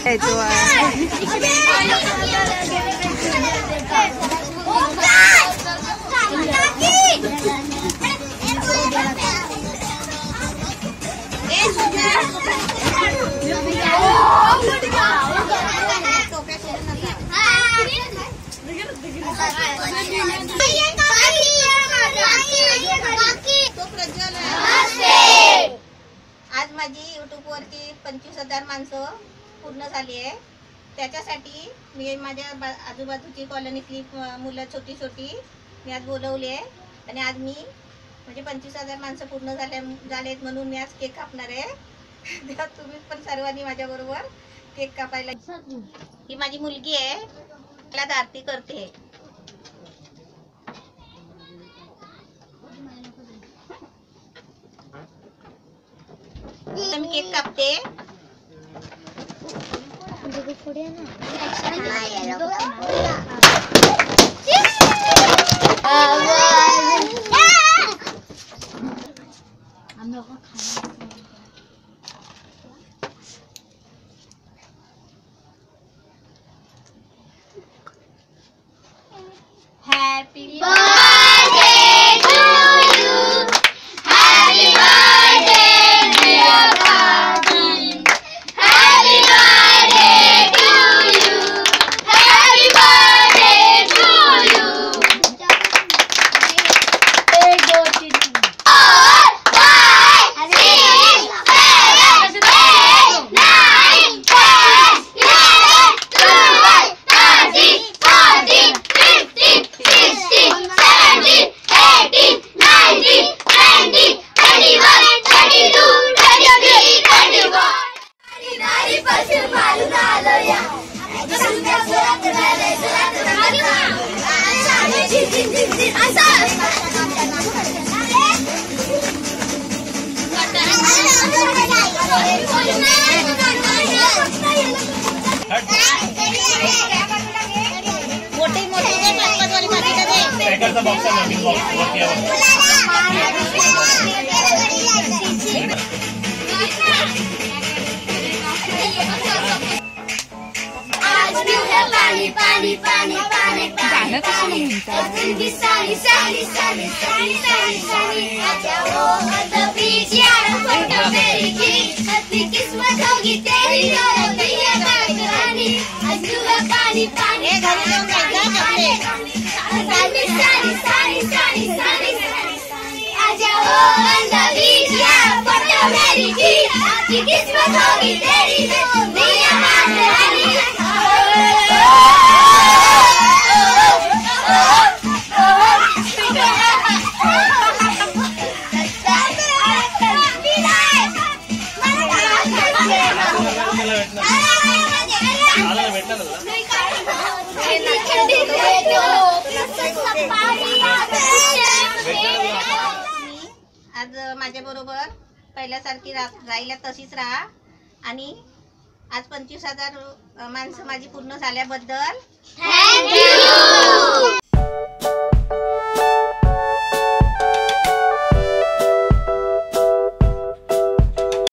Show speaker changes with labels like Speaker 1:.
Speaker 1: आज माझी यूट्यूबवरती 25,000 माणसं पूर्ण झाली आहे. त्याच्यासाठी मी माझ्या आजूबाजूची कॉलनीतली मुलं छोटी छोटी मी आज बोलवली आहे आणि आज मी म्हणजे 25,000 माणसं पूर्ण झालेत म्हणून मी आज केक कापणार आहे. तेव्हा तुम्ही पण सर्वांनी माझ्याबरोबर केक कापायला. ही माझी मुलगी आहे, त्याला आरती करते. मी केक कापते. Happy birthday to you. Happy birthday dear Bobby. Happy birthday to you. Happy birthday to you. आज माझ्याबरोबर पहिल्यासारखी राहिल्या तशीच राहा आणि आज 25,000 माणसं माझी पूर्ण झाल्याबद्दल